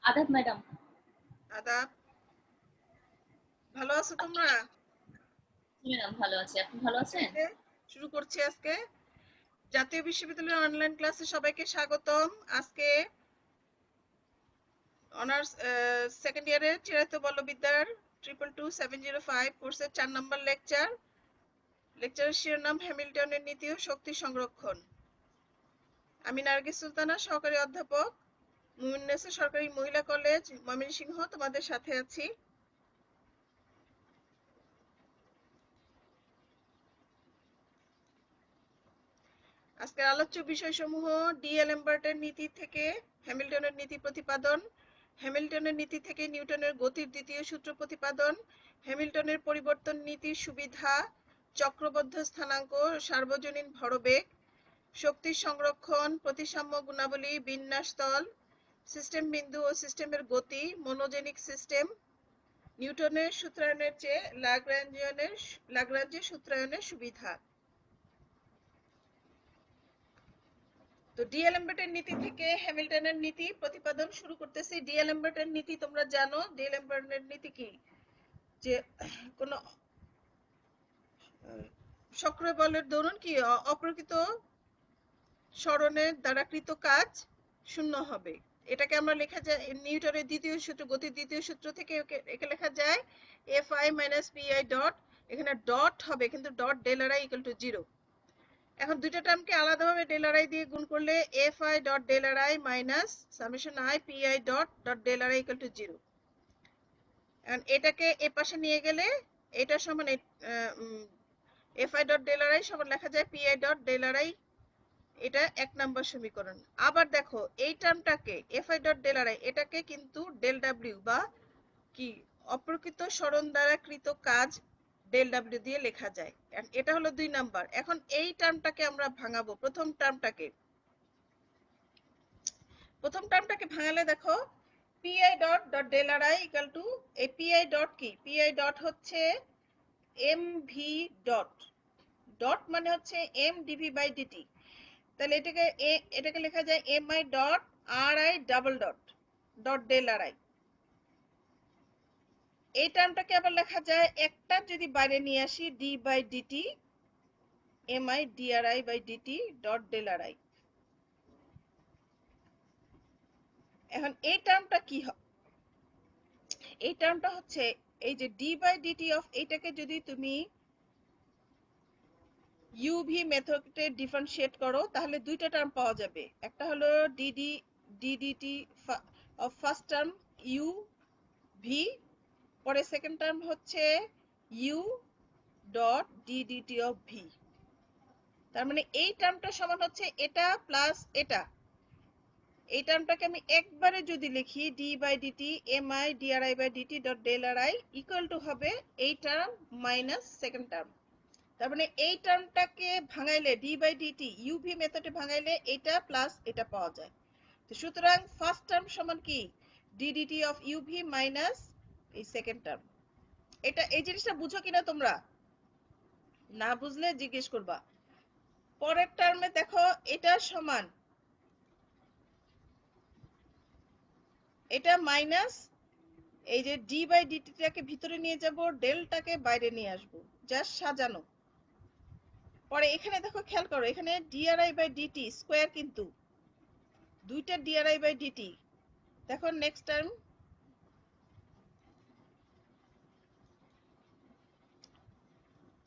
আদাব ম্যাডাম। আদাব। ভালো আছো তোমরা? ম্যাডাম ভালো আছি, আপনি ভালো আছেন? এই যে শুরু করছি আজকে জাতীয় বিশ্ববিদ্যালয়ের অনলাইন ক্লাসে সবাইকে স্বাগতম। আজকে অনার্স সেকেন্ড ইয়ারের চিরায়ত বল্লবিদ্যার 222705 কোর্সের 4 নম্বর লেকচারের শিরোনাম হ্যামিল্টনের নীতি ও শক্তি সংরক্ষণ। আমি নার্গিস সুলতানা, সহকারী অধ্যাপক, মুমিনুন্নেছা সরকারি মহিলা কলেজ, ময়মনসিংহ, তোমাদের সাথে আছি। আজকের আলোচ্য বিষয়সমূহ: ডি.এল.এম্বার্টের নীতি থেকে হ্যামিল্টনের নীতি প্রতিপাদন, হ্যামিল্টনের নীতি থেকে নিউটনের গতির দ্বিতীয় সূত্র প্রতিপাদন, হ্যামিল্টনের পরিবর্তন নীতির সুবিধা, চক্রবদ্ধ স্থানাঙ্ক, সার্বজনীন ভরবেগ, শক্তির সংরক্ষণ, প্রতিসাম্য গুণাবলী, বিন্যাসতল, সিস্টেম বিন্দু ও সিস্টেমের গতি, মোনোজেনিক সিস্টেম, নিউটনের সূত্রায়নের চেয়ে লাগরাঞ্জের সূত্রায়নের সুবিধা। তো ডি.এল.এম্বার্টের নীতি থেকে হ্যামিল্টনের নীতি প্রতিপাদন শুরু করতেছি। ডি.এল.এম্বার্টের নীতি তোমরা জানো। ডি.এল.এম্বার্টের নীতি কি? যে কোন সক্রিয় বলের দরুন কি অপ্রকৃত সরণের দ্বারা কৃত কাজ শূন্য হবে। এটাকে আমরা লেখা যায় নিউটনের দ্বিতীয় সূত্র, গতির দ্বিতীয় সূত্র থেকে একে লেখা যায় Fi - Pi ডট, এখানে ডট হবে কিন্তু dot del R I equal to 0। এখন দুইটা টার্মকে আলাদাভাবে ডেল আর আই দিয়ে গুণ করলে Fi dot del R I minus summation i Pi dot dot del R I equal to 0। এখন এটাকে এ পাশে নিয়ে গেলে এটা সমান Fi dot del R I সমান লেখা যায় Pi dot del R I. এটা 1 নাম্বার সমীকরণ। আবার দেখো এই টার্মটাকে Fi dot del R I এটাকে কিন্তু ডেল ডাব্লিউ বা কি অপ্রকৃত সরণ দ্বারা কৃত কাজ ডেল ডাব্লিউ দিয়ে লেখা যায়। এটা হলো 2 নাম্বার। এখন এই টার্মটাকে আমরা ভাঙাবো। প্রথম টার্মটাকে ভাঙালে দেখো PI dot dot del R I equal to, এই পিআই ডট কি? পিআই ডট হচ্ছে এম ভি ডট, ডট মানে হচ্ছে এম ডিভি বাই ডিটি। তাহলে এটাকে লেখা যায় M I dot R I double dot dot del R I. এই টার্মটাকে আবার লেখা যায় একটা যদি বাইরে নিয়ে আসি D by DT M I D R I by DT dot del R I. এখন এই টার্মটা কি হয়? এই টার্মটা হচ্ছে এই যে ডি বাই ডিটি অফ এইটাকে যদি তুমি ইউভি মেথডে ডিফারেন্সিয়েট করো তাহলে দুইটা টার্ম পাওয়া যাবে। একটা হলো DDT of first term U V, পরে সেকেন্ড টার্ম হচ্ছে U dot DDT of V. তার মানে এই টার্মটা সমান হচ্ছে এটা প্লাস এটা। এই টার্মটাকে আমি একবারে যদি লিখি D by DT M I D R I by DT dot del R I equal to হবে এই টার্ম মাইনাস সেকেন্ড টার্ম। তার মানে এই টার্মটাকে ভাঙাইলে ডি বাই ডিটি ইউভি মেথডে ভাঙাইলে এটা প্লাস এটা পাওয়া যায়। তো সুতরাং ফার্স্ট টার্ম সমান কি? ডিডিটি অফ ইউভি মাইনাস এই সেকেন্ড টার্ম। এটা এই জিনিসটা বুঝো কিনা তোমরা? না বুঝলে জিজ্ঞেস করবা। পরের টার্মে দেখো এটা সমান এটা মাইনাস এই যে ডি বাই ডিটিটাকে ভিতরে নিয়ে যাব, ডেলটাকে বাইরে নিয়ে আসবো, জাস্ট সাজানো। পরে এখানে দেখো খেয়াল করো এখানে ডিআরআই বাই ডিটি স্কোয়ার, কিন্তু দুইটা ডিআরআই বাই ডিটি। দেখো নেক্সট টার্ম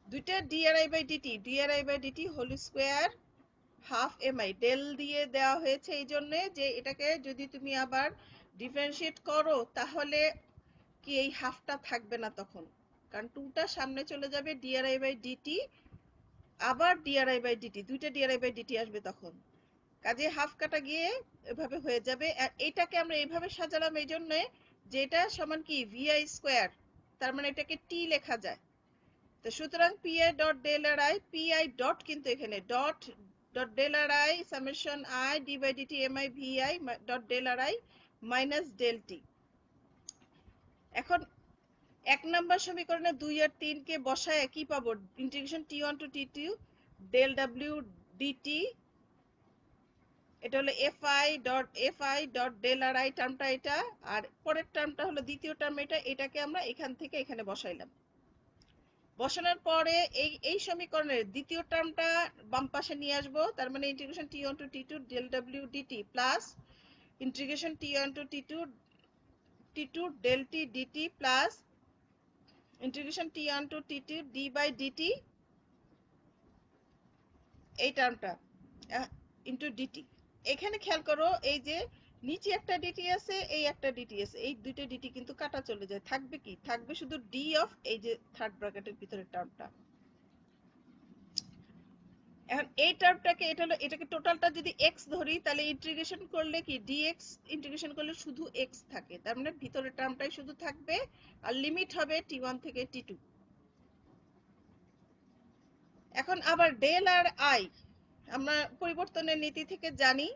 দুইটা DRI by DT whole square half MI del দিয়ে দেওয়া হয়েছে এই জন্য যে এটাকে যদি তুমি আবার ডিফারেন্সিয়েট করো তাহলে কি এই হাফটা থাকবে না তখন, কারণ টুটা সামনে চলে যাবে, ডিআরআই বাই ডিটি আবার ডিআরআই বাই ডিটি, দুইটা ডিআরআই বাই ডিটি আসবে তখন, কাজে হাফ কাটা গিয়ে এভাবে হয়ে যাবে। আর এটাকে আমরা এইভাবে সাজালাম এই জন্য যে এটা সমান কি ভিআই স্কোয়ার, তার মানে এটাকে টি লেখা যায়। তো সুতরাং PI dot del R I, PI dot কিন্তু এখানে dot dot del R I summation I D by DT M I VI dot del R I minus del T. এখন 1 নাম্বার সমীকরণে 2 আর 3 কে বসায় কি পাবো? Integration T one to T two del W DT এটা হলো fi dot del R I টার্মটা এটা, আর পরের টার্মটা হলো দ্বিতীয় টার্ম এটা, এটাকে আমরা এখান থেকে এখানে বসাইলাম। বসানোর পরে এই সমীকরণের দ্বিতীয় টার্মটা বাম পাশে নিয়ে আসবো, তার মানে integration t1 to t2 del w dt plus integration t1 to t2 del t dt plus integration t1 to t2 d by dt, এই টার্মটা ইনটু dt। এখানে খেয়াল করো এই যে নিচে একটা dt আছে, এই একটা dt আছে, এই দুইটা dt কিন্তু কাটা চলে যায়, থাকবে কি, থাকবে শুধু d অফ এই যে থার্ড ব্র্যাকেটের ভিতরের টার্মটা। এখন এই টার্মটাকে এটা হলো, এটাকে টোটালটা যদি x ধরি তাহলে ইন্টিগ্রেশন করলে কি dx ইন্টিগ্রেশন করলে শুধু x থাকে, তার মানে ভিতরের টার্মটাই শুধু থাকবে, আর লিমিট হবে t1 থেকে t2। এখন আবার ডেল আর আই আমরা পরিবর্তনের নীতি থেকে জানি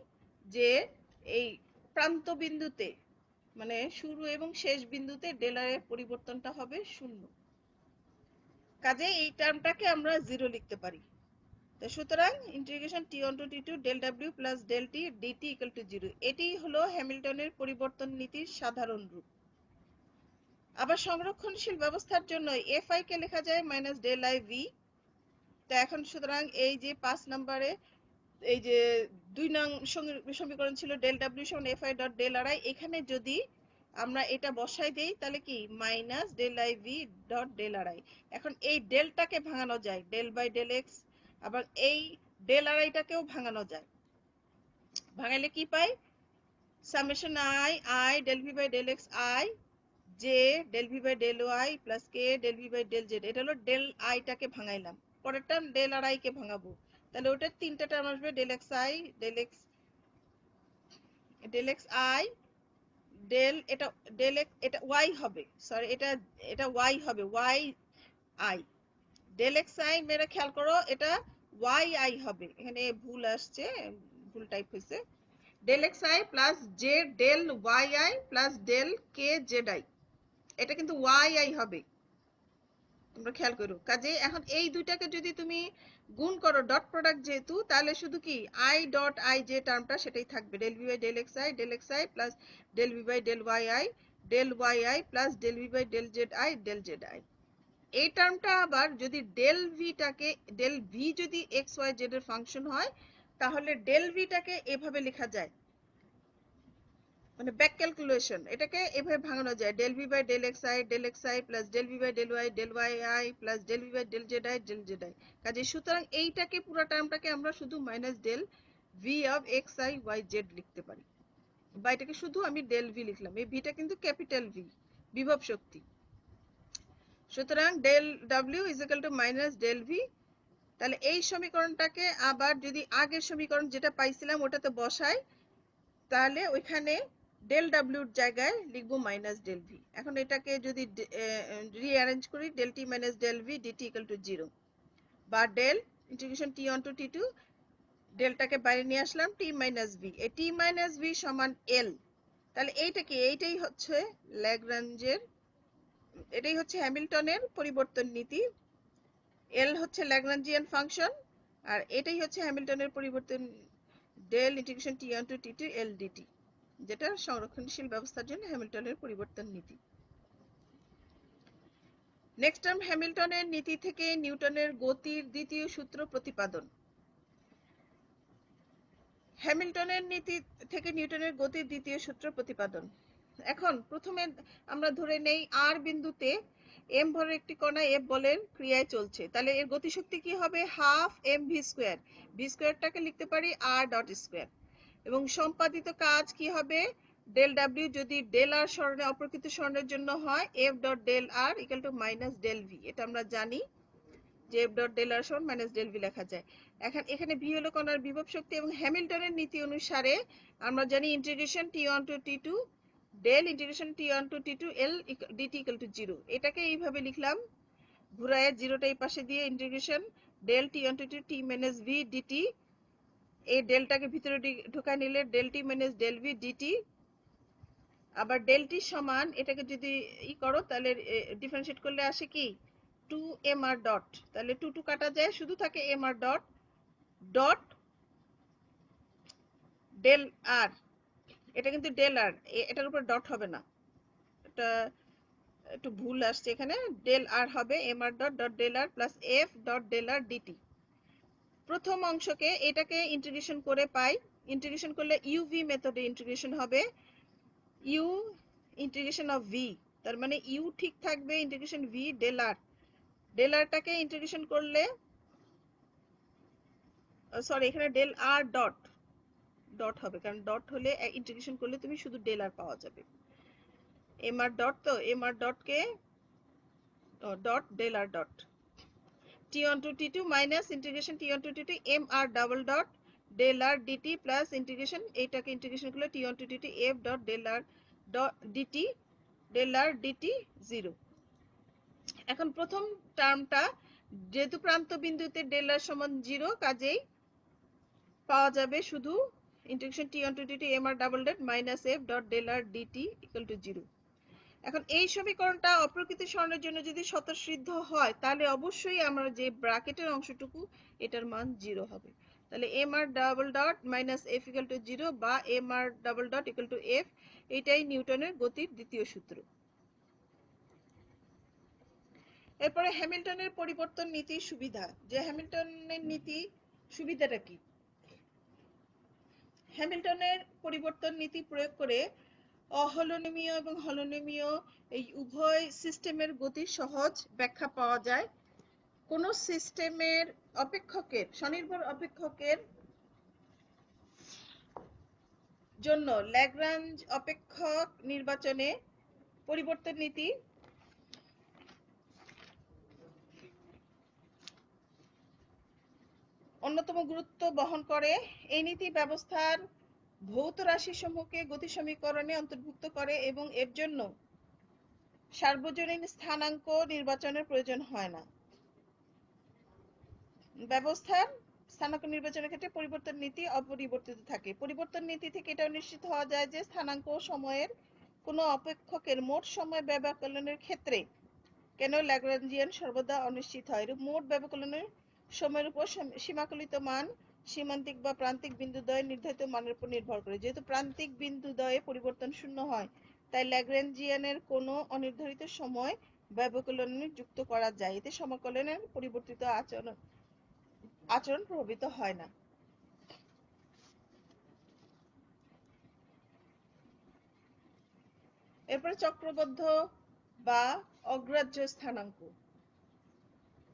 যে এই প্রান্ত বিন্দুতে মানে শুরু এবং শেষ বিন্দুতে ডেল আর এর পরিবর্তনটা হবে 0, কাজে এই টার্মটাকে আমরা 0 লিখতে পারি। তো সুতরাং integration t1 to t2 del w plus del t dt equal to 0, এটাই হলো হ্যামিল্টনের পরিবর্তন নীতির সাধারণ রূপ। আবার সংরক্ষণশীল ব্যবস্থার জন্য fi কে লেখা যায় মাইনাস ডেল আই ভি। তো এখন সুতরাং এই যে 5 নম্বরে এই যে 2 নং সমীকরণ ছিল ডেল w সমান fi dot del R I, এখানে যদি আমরা এটা বসাই দেই তাহলে কি minus del I V dot del R I. এখন এই ডেলটাকে ভাঙানো যায় ডেল বাই ডেল এক্স, আবার এই ডেল আর আইটাকেও ভাঙানো যায়, ভাঙাইলে কি পাই summation I I del V by del X I J del V by del Y plus K del V by del Z. এটা হলো ডেল আইটাকে ভাঙাইলাম, পরের টার্ম ডেল আর আই কে ভাঙাবো, তাহলে ওটার তিনটা টার্ম আসবে del X I del X I del এটা ডেল এক্স এটা ওয়াই হবে, সরি এটা এটা ওয়াই হবে Y I del X I. মেরে খেয়াল করো এটা ওয়াই আই হবে, এখানে ভুল আসছে, ভুল টাইপ হয়েছে, del X I plus J del Y I plus del K Z I, এটা কিন্তু ওয়াই আই হবে, তোমরা খেয়াল করো। কাজে এখন এই দুইটাকে যদি তুমি গুণ করো ডট প্রোডাক্ট যেহেতু, তাহলে শুধু কি আই ডট আই যে টার্মটা সেটাই থাকবে, del V by del X I plus del V by del Y I plus del V by del Z I. এই টার্মটা আবার যদি ডেল ভিটাকে ডেল ভি যদি এক্স ওয়াই জেড এর ফাংশন হয়, তাহলে ডেল ভিটাকে এভাবে লেখা যায়, মানে ব্যাক ক্যালকুলেশন, এটাকে এভাবে ভাঙানো যায় del V by del X I plus del V by del Y I plus del V by del Z I. কাজে সুতরাং এইটাকে পুরো টার্মটাকে আমরা শুধু minus del V of X I Y Z লিখতে পারি, বা এটাকে শুধু আমি ডেল ভি লিখলাম, এই ভিটা কিন্তু ক্যাপিটাল ভি বিভব শক্তি। সুতরাং del W is equal to minus del V. তাহলে এই সমীকরণটাকে আবার যদি আগের সমীকরণ যেটা পাইছিলাম ওটাতে বসাই, তাহলে ওইখানে ডেল ডাব্লিউর জায়গায় লিখবো মাইনাস ডেল ভি। এখন এটাকে যদি রিঅ্যারেঞ্জ করি del T minus del V DT equal to 0, বা del integration T one to T two, ডেলটাকে বাইরে নিয়ে আসলাম টি মাইনাস ভি, এই টি মাইনাস ভি সমান এল। তাহলে এইটা কি, এইটাই হচ্ছে ল্যাগ্রাঞ্জের, এটাই হচ্ছে হ্যামিল্টনের পরিবর্তন নীতি। এল হচ্ছে ল্যাগ্রাঞ্জিয়ান ফাংশন, আর এটাই হচ্ছে হ্যামিল্টনের পরিবর্তন del integration T one to T two L DT, যেটা সংরক্ষণশীল ব্যবস্থার জন্য হ্যামিল্টনের পরিবর্তন নীতি। নেক্সট টার্ম হ্যামিল্টনের নীতি থেকে নিউটনের গতির দ্বিতীয় সূত্র প্রতিপাদন। হ্যামিল্টনের নীতি থেকে নিউটনের গতির দ্বিতীয় সূত্র প্রতিপাদন। এখন প্রথমে আমরা ধরে নেই আর বিন্দুতে এম ভরের একটি কণা এফ বলের ক্রিয়ায় চলছে, তাহলে এর গতিশক্তি কি হবে half M V square, V স্কোয়ারটাকে লিখতে পারি আর ডট স্কোয়ার, এবং সম্পাদিত কাজ কি হবে ডেল ডাব্লিউ যদি ডেল আর সরণে অপ্রকৃত সরণের জন্য হয় F dot del R equal to minus del V, এটা আমরা জানি যে এফ ডট ডেল আর সমান মাইনাস ডেল ভি লেখা যায়। এখন এখানে ভি হলো কণার বিভব শক্তি, এবং হ্যামিল্টনের নীতি অনুসারে আমরা জানি integration T one to T two del integration T one to T two L DT equal to 0, এটাকে এইভাবে লিখলাম ঘুরায় জিরোটা এই পাশে দিয়ে integration del T one to T T minus V DT, এই ডেলটাকে ভিতরে ঢোকায় নিলে del T minus del V DT, আবার ডেল টি সমান এটাকে যদি ই করো তাহলে ডিফারেন্সিয়েট করলে আসে কি 2mr ডট, তাহলে 2 2 কাটা যায় শুধু থাকে mr ডট ডট ডেল আর, এটা কিন্তু ডেল আর, এটার উপর ডট হবে না, এটা একটু ভুল আসছে এখানে। ডেল আর হবে M R dot dot del R plus F dot del R DT. প্রথম অংশকে এটাকে ইন্টিগ্রেশন করে পাই, ইন্টিগ্রেশন করলে ইউভি মেথডে ইন্টিগ্রেশন হবে, ইউ ইন্টিগ্রেশন অফ ভি, তার মানে ইউ ঠিক থাকবে, integration V del R, del আরটাকে ইন্টিগ্রেশন করলে সরি এখানে ডেল আর ডট ডট হবে, কারণ ডট হলে ইন্টিগ্রেশন করলে তুমি শুধু ডেল আর পাওয়া যাবে। এম আর ডট, তো এম আর ডট কে dot del R dot t1 to t2 minus integration t1 to t2 mr double dot del r dt plus integration এইটাকে ইন্টিগ্রেশন করলে t1 to t2 f dot del r dot dt del r dt 0। এখন প্রথম টার্মটা যেহেতু প্রান্ত বিন্দুতে del r সমান 0, কাজেই পাওয়া যাবে শুধু integration t1 to t2 mr double dot minus f dot del r dt equal to 0। এখন এই সমীকরণটা অপ্রকৃত সরণের জন্য যদি স্বতঃসিদ্ধ হয় তাহলে অবশ্যই আমরা যে ব্র্যাকেটের অংশটুকু এটার মান 0 হবে, তাহলে M R double dot minus F equal to 0 বা M R double dot equal to F, এটাই নিউটনের গতির দ্বিতীয় সূত্র। এরপরে হ্যামিল্টনের পরিবর্তন নীতির সুবিধা, যে হ্যামিল্টনের নীতি সুবিধাটা কি? হ্যামিল্টনের পরিবর্তন নীতি প্রয়োগ করে অহলনমীয় এবং হলনমীয় এই উভয় সিস্টেমের গতির সহজ ব্যাখ্যা পাওয়া যায়। কোন সিস্টেমের অপেক্ষকের, স্বনির্ভর অপেক্ষকের জন্য ল্যাগ্রাঞ্জ অপেক্ষক নির্বাচনে পরিবর্তন নীতি অন্যতম গুরুত্ব বহন করে। এই নীতি ব্যবস্থার ভৌত রাশি সমূহকে গতি সমীকরণে অন্তর্ভুক্ত করে এবং এর জন্য সার্বজনীন স্থানাঙ্ক নির্বাচনের প্রয়োজন হয় না। ব্যবস্থার স্থানাঙ্ক নির্বাচনের ক্ষেত্রে পরিবর্তন নীতি অপরিবর্তিত থাকে। পরিবর্তন নীতি থেকে এটাও নিশ্চিত হওয়া যায় যে স্থানাঙ্ক সময়ের কোনো অপেক্ষকের মোট সময় ব্যবকলনের ক্ষেত্রে কেন ল্যাগ্রাঞ্জিয়ান সর্বদা অনিশ্চিত হয়। এরূপ মোট ব্যবকলনের সময়ের উপর সীমাকলিত মান সীমান্তিক বা প্রান্তিক বিন্দুদ্বয়ে নির্ধারিত মানের উপর নির্ভর করে। যেহেতু প্রান্তিক বিন্দুদ্বয়ে পরিবর্তন শূন্য হয়, তাই ল্যাগ্রাঞ্জিয়ানের কোনো অনির্ধারিত সময় ব্যবকলনে যুক্ত করা যায়, এতে সমাকলনের পরিবর্তিত আচরণ প্রভাবিত হয় না। এরপরে চক্রবদ্ধ বা অগ্রাহ্য স্থানাঙ্ক।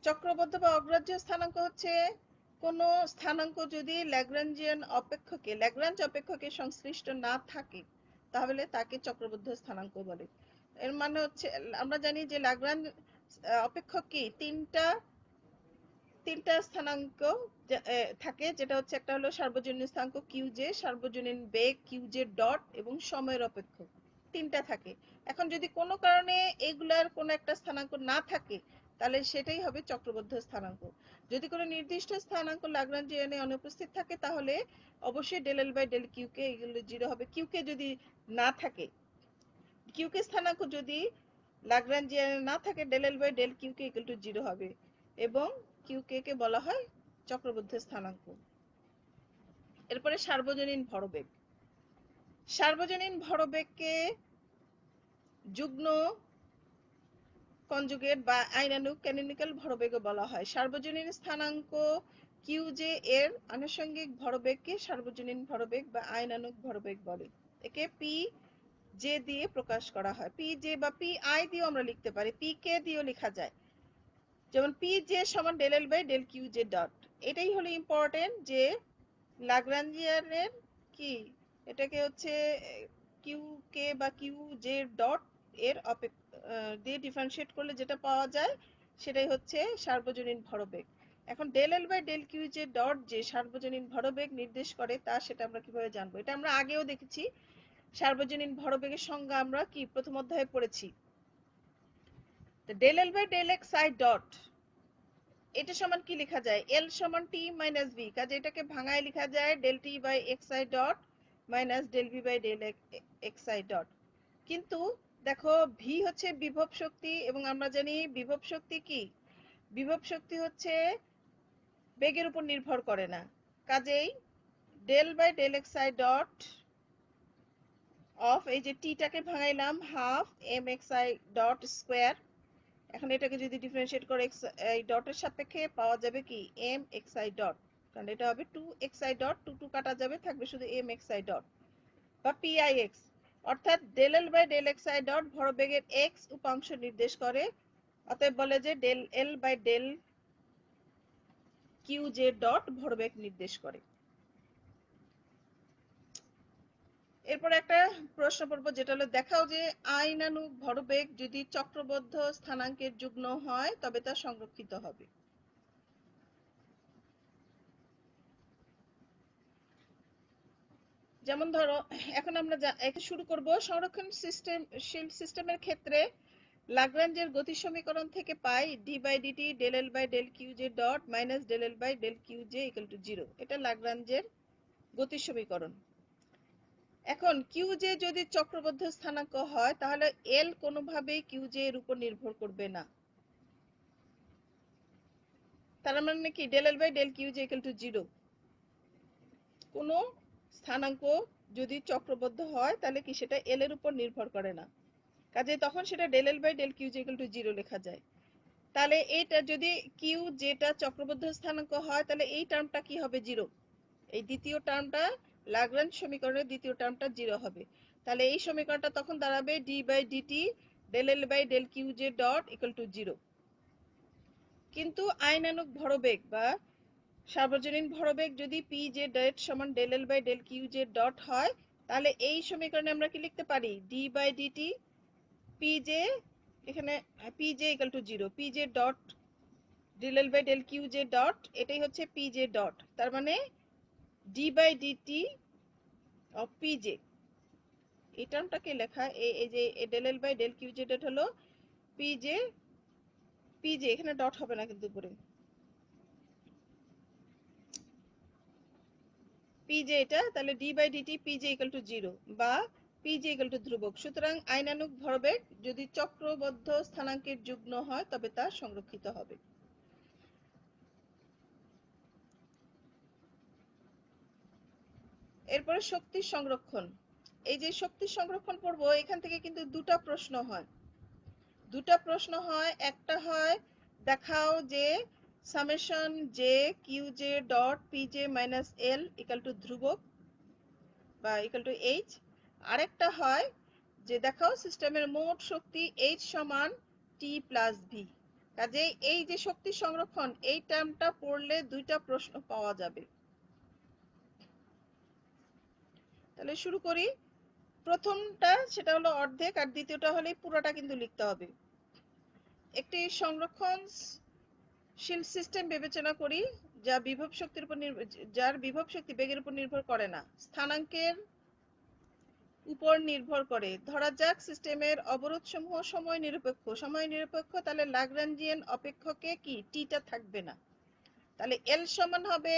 চক্রবদ্ধ বা অগ্রাহ্য স্থানাঙ্ক হচ্ছে কোন স্থানাঙ্ক যদি ল্যাগ্রাঞ্জিয়ান অপেক্ষকে, ল্যাগ্রাঞ্জ অপেক্ষকে সংশ্লিষ্ট না থাকে তাহলে তাকে চক্রবদ্ধ স্থানাঙ্ক বলে। এর মানে হচ্ছে আমরা জানি যে ল্যাগ্রাঞ্জ অপেক্ষক কি তিনটা স্থানাঙ্ক থাকে, যেটা হচ্ছে একটা হলো সার্বজনীন স্থানাঙ্ক কিউ জে, সার্বজনীন বেগ কিউ জে ডট এবং সময়ের অপেক্ষক, তিনটা থাকে। এখন যদি কোনো কারণে এগুলার কোনো একটা স্থানাঙ্ক না থাকে তাহলে সেটাই হবে চক্রবদ্ধ স্থানাঙ্ক। যদি কোনো নির্দিষ্ট স্থানাঙ্ক ল্যাগ্রাঞ্জিয়ানে অনুপস্থিত থাকে তাহলে অবশ্যই del L by del Q K এগুলো 0 হবে। কিউ কে যদি না থাকে, কিউ কে স্থানাঙ্ক যদি ল্যাগ্রাঞ্জিয়ানে না থাকে, del L by del Q K equal to 0 হবে এবং কিউ কে কে বলা হয় চক্রবদ্ধ স্থানাঙ্ক। এরপরে সার্বজনীন ভরবেগ। সার্বজনীন ভরবেগকে যুগ্ম কনজুগেট বা আইনানুগ ক্যানোনিক্যাল ভরবেগও বলা হয়। সার্বজনীন স্থানাঙ্ক কিউ জে এর আনুষঙ্গিক ভরবেগকে সার্বজনীন ভরবেগ বা আইনানুগ ভরবেগ বলে। একে পি জে দিয়ে প্রকাশ করা হয়। পি জে বা পি আই দিয়েও আমরা লিখতে পারি, পি কে দিয়েও লেখা যায়। যেমন পি জে সমান del L by del Q J dot. এটাই হলো ইম্পর্টেন্ট যে ল্যাগ্রাঞ্জিয়ানের কি, এটাকে হচ্ছে কিউ কে বা কিউ জে ডট এর দিয়ে ডিফারেন্সিয়েট করলে যেটা পাওয়া যায় সেটাই হচ্ছে সার্বজনীন ভরবেগ। এখন del L by del Q J dot যে সার্বজনীন ভরবেগ নির্দেশ করে তা সেটা আমরা কিভাবে জানবো? এটা আমরা আগেও দেখেছি। সার্বজনীন ভরবেগের সংজ্ঞা আমরা কি প্রথম অধ্যায়ে পড়েছি। Del L by del X I dot, এটা সমান কি লেখা যায়? এল সমান টি মাইনাস ভি, কাজে এটাকে ভাঙায় লেখা যায় del T by X I dot minus del V by del X I dot. কিন্তু দেখো ভি হচ্ছে বিভব শক্তি এবং আমরা জানি বিভব শক্তি কি, বিভব শক্তি হচ্ছে বেগের উপর নির্ভর করে না, কাজেই del by del X I dot of, এই যে টিটাকে ভাঙাইলাম half M X I dot square. এখন এটাকে যদি ডিফারেন্সিয়েট করে এক্স আই ডটের সাপেক্ষে পাওয়া যাবে কি এম এক্স আই ডট, কারণ এটা হবে 2xi ডট, 2 কাটা যাবে, থাকবে শুধু mxi ডট বা pix, অর্থাৎ del L by del X I dot ভরবেগের x উপাংশ নির্দেশ করে, অতএব বলে যে del L by del Q J dot ভরবেগ নির্দেশ করে। এরপর একটা প্রশ্ন পড়বো, যেটা হলো দেখাও যে আইনানুগ ভরবেগ যদি চক্রবদ্ধ স্থানাঙ্কের যুগ্ম হয় তবে তা সংরক্ষিত হবে। যেমন ধরো এখন আমরা শুরু করব সংরক্ষণশীল সিস্টেমের ক্ষেত্রে लाग्रांजের গতি সমীকরণ থেকে পাই D by DT del L by del Q J dot minus del L by del Q J equal to 0। এটা लाग्रांजের গতি সমীকরণ। এখন কিউ জে যদি চক্রবদ্ধ স্থানাঙ্ক হয় তাহলে এল কোনোভাবেই কিউ জে এর উপর নির্ভর করবে না। তার মানে কি del L by del Q J equal to 0। কোনো স্থানাঙ্ক যদি চক্রবদ্ধ হয় তাহলে কি সেটা এল এর উপর নির্ভর করে না, কাজে তখন সেটা del L by del Q J equal to 0 লেখা যায়। তাহলে এইটা যদি কিউ যেটা চক্রবদ্ধ স্থানাঙ্ক হয় তাহলে এই টার্মটা কি হবে 0, এই দ্বিতীয় টার্মটা लाग्रांज সমীকরণের দ্বিতীয় টার্মটা 0 হবে। তাহলে এই সমীকরণটা তখন দাঁড়াবে D by DT del L by del Q J dot equal to 0। কিন্তু আইনানুগ ভরবেগ বা সার্বজনীন ভরবেগ যদি পি জে ডট সমান del L by del Q J dot হয় তাহলে এই সমীকরণে আমরা কি লিখতে পারি D by DT P J, এখানে P J equal to 0, P J dot del L by del Q J dot, এটাই হচ্ছে পি জে ডট, তার মানে D by DT of P J, এই টার্মটাকে লেখা এই যে del L by del Q J dot হলো পি জে, পি জে এখানে ডট হবে না কিন্তু উপরে পি জে এটা, তাহলে D by DT P J equal to 0 বা পি জে ইকুয়াল টু ধ্রুবক। সুতরাং আইনানুগ ভরবেগ যদি চক্রবদ্ধ স্থানাঙ্কের যুগ্ম হয় তবে তা সংরক্ষিত হবে। এরপরে শক্তি সংরক্ষণ। এই যে শক্তি সংরক্ষণ পড়বো এখান থেকে কিন্তু দুটা প্রশ্ন হয়। একটা হয় দেখাও যে summation J Q J dot P J minus L equal to ধ্রুবক বা ইকুয়াল টু এইচ। আরেকটা হয় যে দেখাও সিস্টেমের মোট শক্তি এইচ সমান টি প্লাস ভি। কাজেই এই যে শক্তি সংরক্ষণ এই টার্মটা পড়লে দুইটা প্রশ্ন পাওয়া যাবে। তাহলে শুরু করি। প্রথমটা সেটা হলো অর্ধেক, আর দ্বিতীয়টা হলে পুরোটা কিন্তু লিখতে হবে। একটি সংরক্ষণশীল সিস্টেম বিবেচনা করি যা বিভব শক্তির উপর যার বিভব শক্তি বেগের উপর নির্ভর করে না, স্থানাঙ্কের উপর নির্ভর করে। ধরা যাক সিস্টেমের অবরোধ সমূহ সময় নিরপেক্ষ, তাহলে लाग्रांजियन অপেক্ষকে কি টিটা থাকবে না। তাহলে এল সমান হবে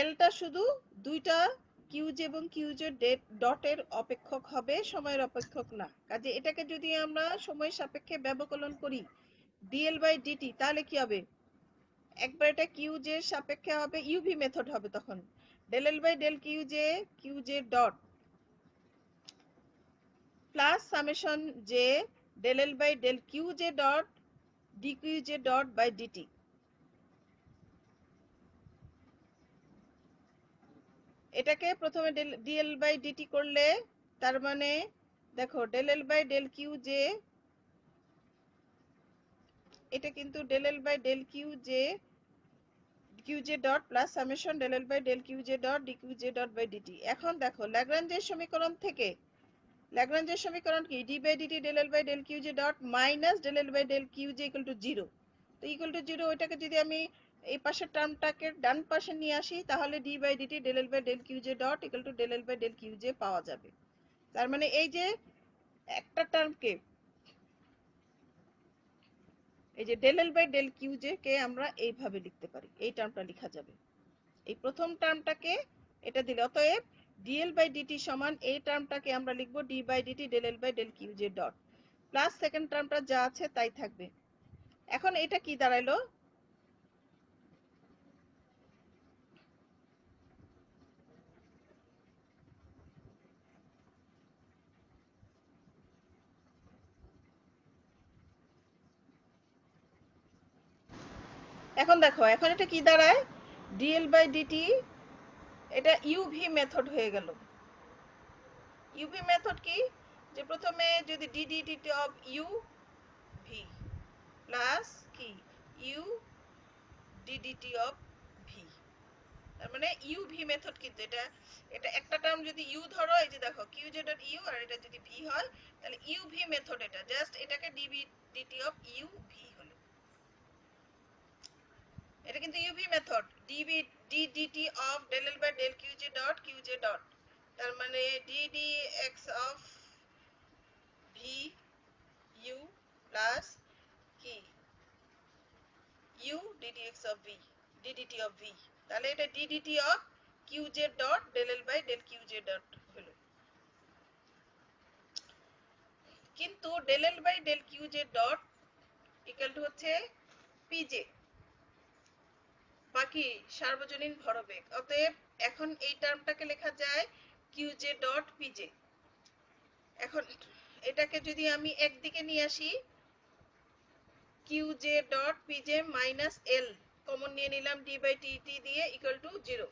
এলটা শুধু দুইটা কিউজ এবং কিউজ ডটের অপেক্ষক হবে, সময়ের অপেক্ষক না। কাজে এটাকে যদি আমরা সময় সাপেক্ষে ব্যবকলন করি ডিএল বাই ডিটি তাহলে কি হবে, একবার এটা কিউজ এর সাপেক্ষে হবে, ইউভি মেথড হবে, তখন del L by del Q J dot plus summation J del L by del Q J dot D Q J dot by DT. এটাকে প্রথমে ডিএল বাই ডিটি করলে তার মানে দেখো del L by del Q J, এটা কিন্তু del L by del Q J dot plus summation del L by del Q J dot D Q J dot by DT. এখন দেখো लाग्रांजের সমীকরণ থেকে लाग्रांजের সমীকরণ কি D by DT del L by del Q J dot minus del L by del Q J equal to 0। তো equal to 0 ওইটাকে যদি আমি এই পাশের টার্মটাকে ডান পাশে নিয়ে আসি তাহলে D by DT del L by del Q J dot equal to del L by del Q J পাওয়া যাবে। তার মানে এই যে একটা টার্মকে, এই যে del L by del Q J কে আমরা এইভাবে লিখতে পারি, এই টার্মটা লেখা যাবে। এই প্রথম টার্মটাকে এটা দিলে, অতএব ডিএল বাই ডিটি সমান এই টার্মটাকে আমরা লিখবো D by DT del L by del Q J dot plus second টার্মটা যা আছে তাই থাকবে। এখন এটা কি দাঁড়াইলো, এখন দেখো, এখন এটা কি দাঁড়ায়, ডিএল বাই ডিটি, এটা ইউভি মেথড হয়ে গেল। ইউভি মেথড কি, যে প্রথমে যদি DDT of U V plus কি ইউ ডিডিটি অফ ভি, তার মানে ইউভি মেথড। কিন্তু এটা এটা একটা টার্ম যদি ইউ ধরো, এই যে দেখো কিউ জে ডট ইউ, আর এটা যদি ভি হয় তাহলে ইউভি মেথড। এটা জাস্ট এটাকে D by DT of U V হলো, এটা কিন্তু UV method. D by D DT of del L by del Q J dot, তার মানে D D X of V U plus কি U D D X of V D DT of V, তাহলে এটা D DT of Q J dot del L by del Q J dot হলো। কিন্তু del L by del Q J dot equal to হচ্ছে PJ, বাকি সার্বজনীন ভরবেগ। অতএব এখন এই টার্মটাকে লেখা যায় কিউ জে ডট পিজে। এখন এটাকে যদি আমি একদিকে নিয়ে আসি, Q J dot PJ minus L common নিয়ে নিলাম ডি বাই টি দিয়ে ইকুয়াল টু 0।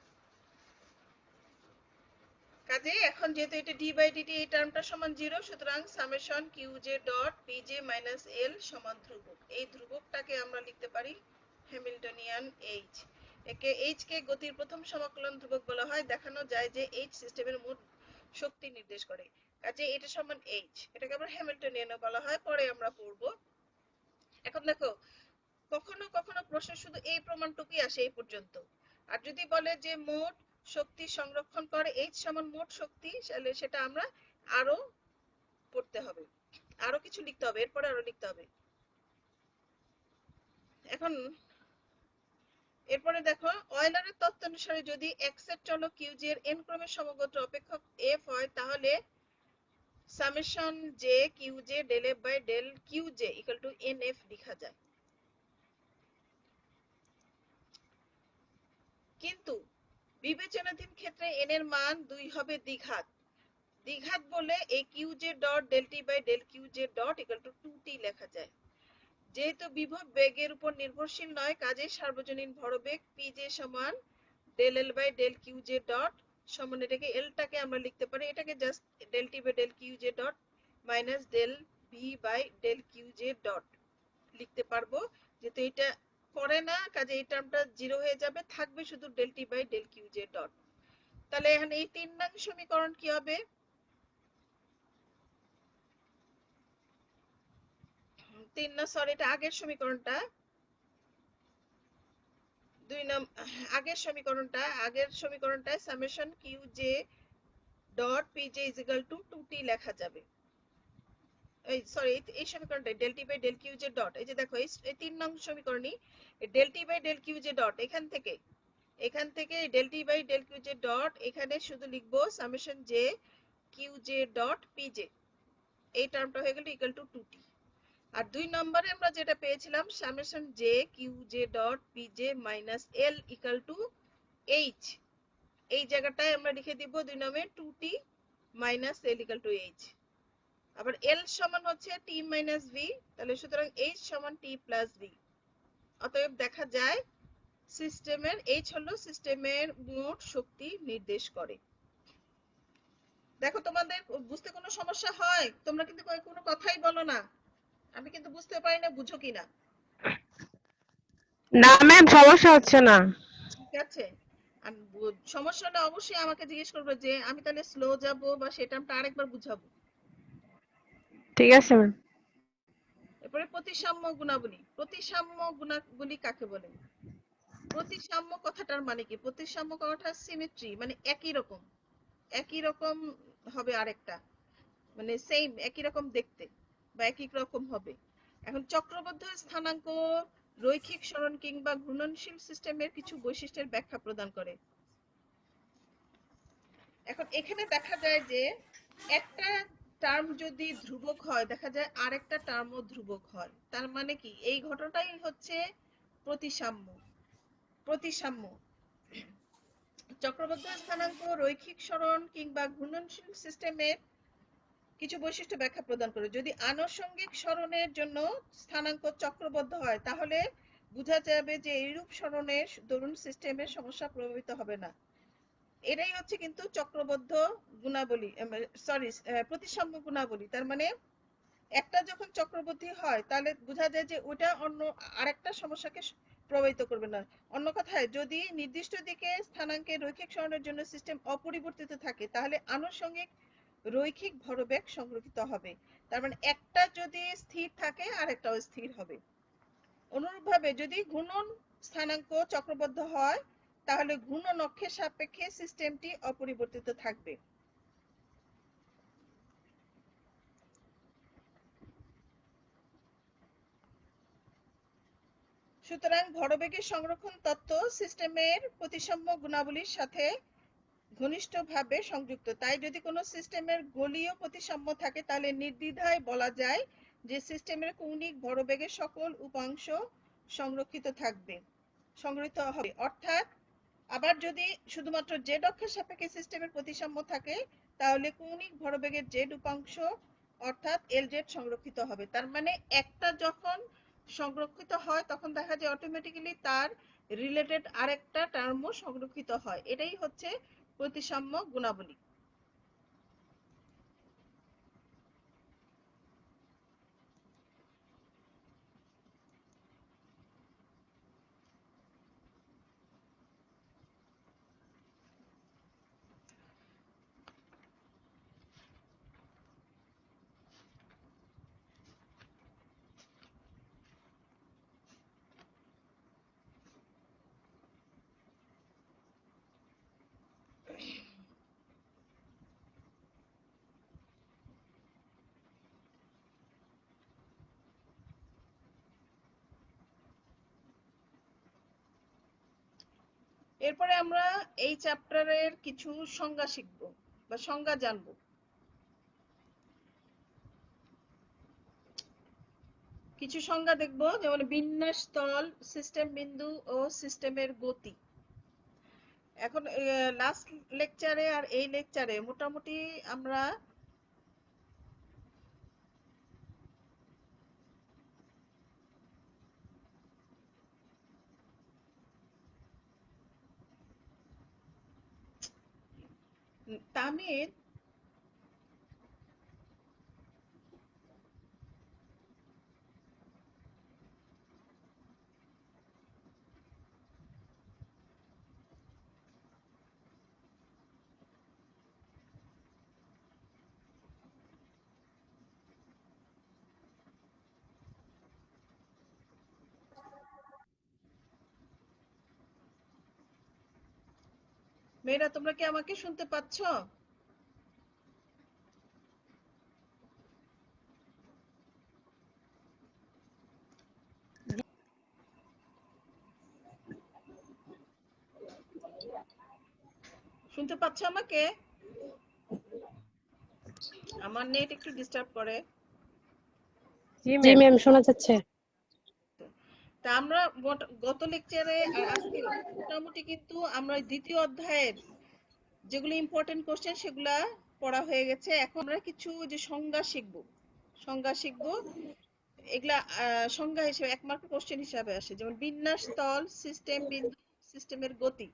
কাজে এখন যেহেতু এটা ডি বাই ডিটি এই টার্মটা সমান 0, সুতরাং summation Q J dot PJ minus L সমান ধ্রুবক। এই ধ্রুবকটাকে আমরা লিখতে পারি হ্যামিল্টনিয়ান এইচ। একে এইচ কে গতির প্রথম সমাকলন ধ্রুবক বলা হয়। দেখানো যায় যে এইচ সিস্টেমের মোট শক্তি নির্দেশ করে, কাজে এটা সমান এইচ। এটাকে আবার হ্যামিল্টনিয়ানও বলা হয়, পরে আমরা পড়ব। এখন দেখো, কখনো কখনো প্রশ্ন শুধু এই প্রমাণটুকুই আসে এই পর্যন্ত। আর যদি বলে যে মোট শক্তি সংরক্ষণ করে এইচ সমান মোট শক্তি, তাহলে সেটা আমরা আরো পড়তে হবে, আরো কিছু লিখতে হবে, এরপরে আরো লিখতে হবে। এখন এরপরে দেখো, অয়লারের তত্ত্ব অনুসারে যদি এক্স এর চলক কিউজি এর n ক্রমের সমগোত্র অপেক্ষক f হয়, তাহলে summation J Q J del F by del Q J equal to nf লেখা যায়। কিন্তু বিবেচনাধীন ক্ষেত্রে n এর মান 2 হবে দ্বিঘাত। দ্বিঘাত বলে এই Q J dot del T by del Q J dot equal to 2t লেখা যায়। যেহেতু বিভব বেগের উপর নির্ভরশীল নয়, কাজে সার্বজনীন ভরবেগ পিজে সমান del L by del Q J dot সমান, এটাকে এলটাকে আমরা লিখতে পারি, এটাকে just del T by del Q J dot minus del V by del Q J dot লিখতে পারবো। যেহেতু এটা করে না, কাজে এই টার্মটা 0 হয়ে যাবে, থাকবে শুধু del T by del Q J dot. তাহলে এখন এই 3 নং সমীকরণ কি হবে, 3 না সরি এটা আগের সমীকরণটা, 2 আগের সমীকরণটায় summation Q J dot P J is equal to 2t লেখা যাবে। এই সরি এই সমীকরণটা del T by del Q J dot, এই যে দেখো এই 3 নং সমীকরণই del T by del Q J dot, এখান থেকে del T by del Q J dot, এখানে শুধু লিখবো summation J Q J dot P J, এই টার্মটা হয়ে গেল ইকুয়াল টু 2t। আর 2 নম্বরে আমরা যেটা পেয়েছিলাম summation J Q J dot PJ minus L equal to H, এই জায়গাটায় আমরা লিখে দিব 2 নম্বরে 2t minus L equal to H. আবার এল সমান হচ্ছে টি মাইনাস ভি, তাহলে সুতরাং এইচ সমান টি প্লাস ভি। অতএব দেখা যায় সিস্টেমের এইচ হলো সিস্টেমের মোট শক্তি নির্দেশ করে। দেখো তোমাদের বুঝতে কোনো সমস্যা হয়, তোমরা কিন্তু কোনো কথাই বলো না, আমি কিন্তু বুঝতে পারি না বুঝো কিনা। না ম্যাম, সমস্যা হচ্ছে না। ঠিক আছে, আমি সমস্যা হলে অবশ্যই আমাকে জিজ্ঞেস করবে যে আমি তাহলে স্লো যাব বা সেটা আমি আরেকবার বুঝাবো। ঠিক আছে ম্যাম। এরপরে প্রতিসাম্য গুণাবলী। প্রতিসাম্য গুণাবলী কাকে বলে? প্রতিসাম্য কথাটার মানে কি? প্রতিসাম্য কথাটা সিমেট্রি, মানে একই রকম হবে, আরেকটা মানে সেম একই রকম দেখতে বা একই রকম হবে। এখন চক্রবদ্ধ স্থানাঙ্ক রৈখিক সরণ কিংবা ঘূর্ণনশীল সিস্টেমের কিছু বৈশিষ্ট্যের ব্যাখ্যা প্রদান করে। এখন এখানে দেখা যায় যে একটা টার্ম যদি ধ্রুবক হয়, দেখা যায় আরেকটা টার্মও ধ্রুবক হয়। তার মানে কি, এই ঘটনাটাই হচ্ছে প্রতিসাম্য। চক্রবদ্ধ স্থানাঙ্ক রৈখিক সরণ কিংবা ঘূর্ণনশীল সিস্টেমের কিছু বৈশিষ্ট্য ব্যাখ্যা প্রদান করে। যদি আনুষঙ্গিক সরণের জন্য স্থানাঙ্ক চক্রবদ্ধ হয়, তাহলে বোঝা যাবে যে এইরূপ সরণের দরুন সিস্টেমের সমস্যা প্রভাবিত হবে না। এটাই হচ্ছে কিন্তু চক্রবদ্ধ গুণাবলী, সরি প্রতিসাম্য গুণাবলী। তার মানে একটা যখন চক্রবর্তী হয় তাহলে বোঝা যায় যে ওটা অন্য আরেকটা সমস্যাকে প্রভাবিত করবে না। অন্য কথায় যদি নির্দিষ্ট দিকে স্থানাঙ্কের রৈখিক সরণের জন্য সিস্টেম অপরিবর্তিত থাকে তাহলে আনুষঙ্গিক রৈখিক ভরবেগ সংরক্ষিত হবে। তার মানে একটা যদি স্থির থাকে আরেকটাও স্থির হবে। অনুরূপভাবে যদি ঘূর্ণন স্থানাঙ্ক চক্রবদ্ধ হয় তাহলে ঘূর্ণন অক্ষের সাপেক্ষে সিস্টেমটি অপরিবর্তিত থাকবে। সুতরাং ভরবেগের সংরক্ষণ তত্ত্ব সিস্টেমের প্রতিসাম্য গুণাবলীর সাথে ঘনিষ্ঠভাবে সংযুক্ত। তাই যদি কোনো সিস্টেমের গোলীয় প্রতিসাম্য থাকে তাহলে নির্দ্বিধায় বলা যায় যে সিস্টেমের কৌণিক ভরবেগের সকল উপাংশ সংরক্ষিত হবে। অর্থাৎ আবার যদি শুধুমাত্র জেড অক্ষের সাপেক্ষে সিস্টেমের প্রতিসাম্য থাকে তাহলে কৌণিক ভরবেগের জেড উপাংশ অর্থাৎ এলজেড সংরক্ষিত হবে। তার মানে একটা যখন সংরক্ষিত হয় তখন দেখা যায় অটোমেটিক্যালি তার রিলেটেড আরেকটা টার্মও সংরক্ষিত হয়। এটাই হচ্ছে প্রতিসাম্য গুণাবলী। এরপরে আমরা এই চ্যাপ্টারের কিছু সংজ্ঞা শিখব বা সংজ্ঞা জানব। কিছু সংজ্ঞা দেখব, যেমন বিন্যাস তল, সিস্টেম বিন্দু ও সিস্টেমের গতি। এখন লাস্ট লেকচারে আর এই লেকচারে মোটামুটি আমরা তামিল মেয়েরা তোমরা কি আমাকে শুনতে পাচ্ছ? শুনতে পাচ্ছ আমাকে? আমার নেট একটু ডিস্টার্ব করে। জি ম্যাম, শোনা যাচ্ছে। তা আমরা গত লেকচারে আর আজকে মোটামুটি কিন্তু আমরা দ্বিতীয় অধ্যায়ের যেগুলো ইম্পর্টেন্ট কোশ্চেন সেগুলা পড়া হয়ে গেছে। এখন আমরা কিছু যে সংজ্ঞা শিখবো। এগুলা সংজ্ঞা হিসেবে 1 মার্কের কোশ্চেন হিসেবে আসে, যেমন বিন্যাস তল, সিস্টেম বিন্দু, সিস্টেমের গতি।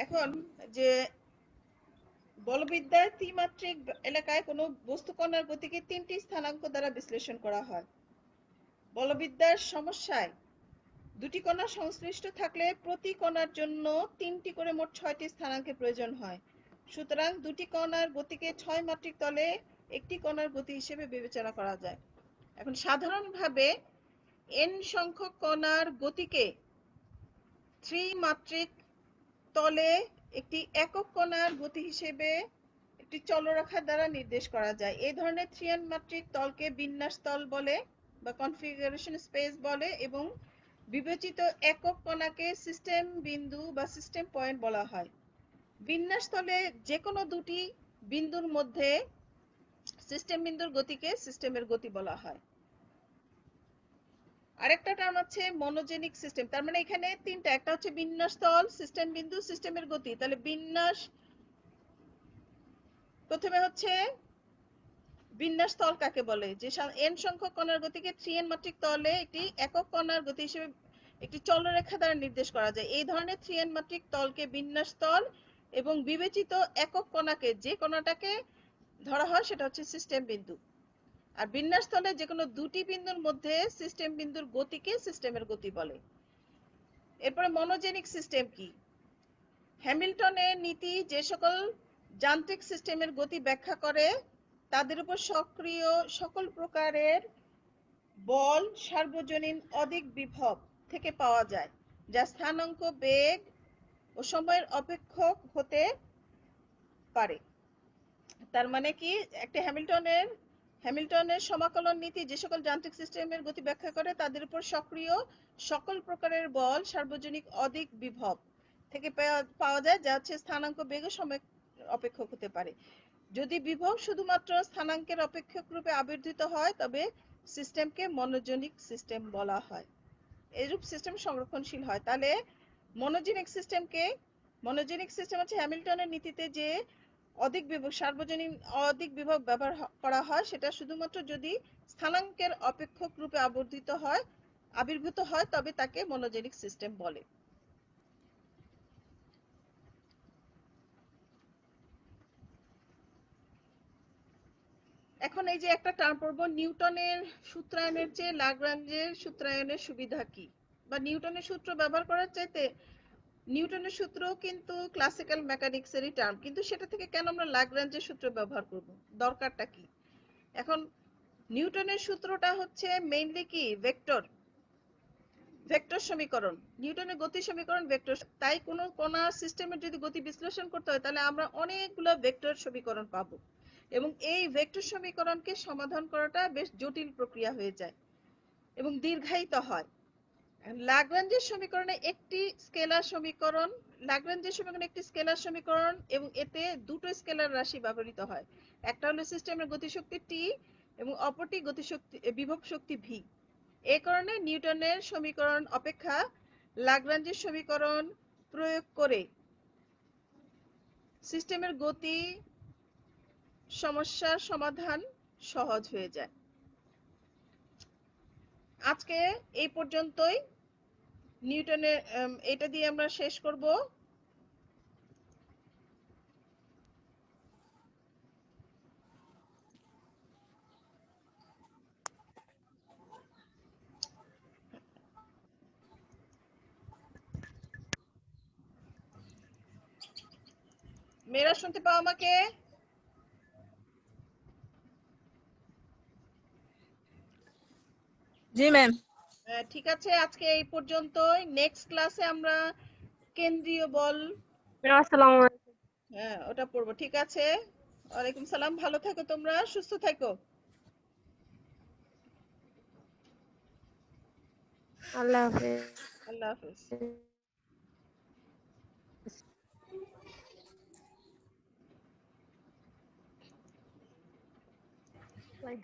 এখন যে বলবিদ্যায় ত্রিমাত্রিক এলাকায় কোনো বস্তু কণার গতিকে 3টি স্থানাঙ্ক দ্বারা বিশ্লেষণ করা হয়। বলবিদ্যার সমস্যায় দুটি কণা সংশ্লিষ্ট থাকলে প্রতি কণার জন্য 3টি করে মোট 6টি স্থানাঙ্কের প্রয়োজন হয়। সুতরাং দুটি কণার গতিকে 6 মাত্রিক তলে একটি কণার গতি হিসেবে বিবেচনা করা যায়। এখন সাধারণভাবে n সংখ্যক কণার গতিকে ত্রিমাত্রিক তলে একটি একক কণার গতি হিসেবে একটি চলরেখা দ্বারা নির্দেশ করা যায়। এই ধরনের ত্রিমাত্রিক তলকে বিন্যাস তল বলে বা কনফিগারেশন স্পেস বলে এবং বিবেচিত একক কণাকে সিস্টেম বিন্দু বা সিস্টেম পয়েন্ট বলা হয়। বিন্যাস তলে যে কোনো দুটি বিন্দুর মধ্যে সিস্টেম বিন্দুর গতিকে সিস্টেমের গতি বলা হয়। আরেকটা টার্ম আছে মনোজেনিক সিস্টেম। তার মানে এখানে তিনটা, একটা হচ্ছে বিন্যাস তল, সিস্টেম বিন্দু, সিস্টেমের গতি। তাহলে বিন্যাস প্রথমে হচ্ছে বিন্যাস তল কাকে বলে? যে n সংখ্যক কণার গতিকে 3n মাত্রিক তলে একটি একক কণার গতি হিসেবে একটি চলরেখা দ্বারা নির্দেশ করা যায়। এই ধরনের 3n মাত্রিক তলকে বিন্যাস তল এবং বিবেচিত একক কণাকে যে কণাটাকে ধরা হয় সেটা হচ্ছে সিস্টেম বিন্দু। আর বিন্যাস তলে যে কোনো দুটি বিন্দুর মধ্যে সিস্টেম বিন্দুর গতিকে সিস্টেমের গতি বলে। এরপরে মনোজেনিক সিস্টেম কি? হ্যামিল্টনের নীতি যে সকল যান্ত্রিক সিস্টেমের গতি ব্যাখ্যা করে তাদের উপর সক্রিয় সকল প্রকারের বল সার্বজনীন অধিক বিভব থেকে পাওয়া যায়, যা স্থানাঙ্ক, বেগ ও সময়ের অপেক্ষক হতে পারে। তার মানে কি, একটা হ্যামিল্টনের সমাকলন নীতি যে সকল যান্ত্রিক সিস্টেমের গতি ব্যাখ্যা করে তাদের উপর সক্রিয় সকল প্রকারের বল সার্বজনীন অধিক বিভব থেকে পাওয়া যায়, যা হচ্ছে স্থানাঙ্ক, বেগ ও সময় অপেক্ষক হতে পারে। যদি বিভব শুধুমাত্র স্থানাঙ্কের অপেক্ষক রূপে আবির্ভূত হয় তবে সিস্টেমকে মনোজনিক সিস্টেম বলা হয়। এরূপ সিস্টেম সংরক্ষণশীল হয়। তাহলে মনোজেনিক সিস্টেম হচ্ছে হ্যামিল্টনের নীতিতে যে অধিক বিভব, সার্বজনীন অধিক বিভব ব্যবহার করা হয় সেটা শুধুমাত্র যদি স্থানাঙ্কের অপেক্ষক রূপে আবির্ভূত হয় তবে তাকে মনোজেনিক সিস্টেম বলে। এখন এই যে একটা টার্ম পড়বো, নিউটনের সূত্রায়নের চেয়ে ল্যাগ্রাঞ্জের সূত্রায়নের সুবিধা কি? বা নিউটনের সূত্র ব্যবহার করার চাইতে নিউটনের সূত্র কিন্তু ক্লাসিক্যাল মেকানিক্সেরই টার্ম, কিন্তু সেটা থেকে কেন আমরা ল্যাগ্রাঞ্জের সূত্র ব্যবহার করব? দরকারটা কি? এখন নিউটনের সূত্রটা হচ্ছে মেইনলি কি ভেক্টর সমীকরণ। নিউটনের গতি সমীকরণ ভেক্টর। তাই কোনো কণার সিস্টেমের যদি গতি বিশ্লেষণ করতে হয় তাহলে আমরা অনেকগুলো ভেক্টর সমীকরণ পাবো এবং এই ভেক্টর সমীকরণকে সমাধান করাটা বেশ জটিল প্রক্রিয়া হয়ে যায় এবং দীর্ঘায়িত হয়। ল্যাগ্রাঞ্জের সমীকরণে একটি স্কেলার সমীকরণ এবং এতে দুটো স্কেলার রাশি ব্যবহৃত হয়। একটা হলো সিস্টেমের গতিশক্তি টি এবং অপরটি বিভব শক্তি ভি। এই কারণে নিউটনের সমীকরণ অপেক্ষা ল্যাগ্রাঞ্জের সমীকরণ প্রয়োগ করে সিস্টেমের গতি সমস্যার সমাধান সহজ হয়ে যায়। আজকে এই পর্যন্তই। নিউটনের এটা দিয়ে আমরা শেষ করব। মেয়েরা শুনতে পাও আমাকে? জি ম্যাম। ঠিক আছে, আজকে এই পর্যন্তই। নেক্সট ক্লাসে আমরা কেন্দ্রীয় বল, আসসালামু আলাইকুম। হ্যাঁ ওটা পড়বো। ঠিক আছে, ওয়ালাইকুম সালাম। ভালো থেকো, তোমরা সুস্থ থেকো। আল্লাহ হাফেজ। আল্লাহ হাফেজ। বাই।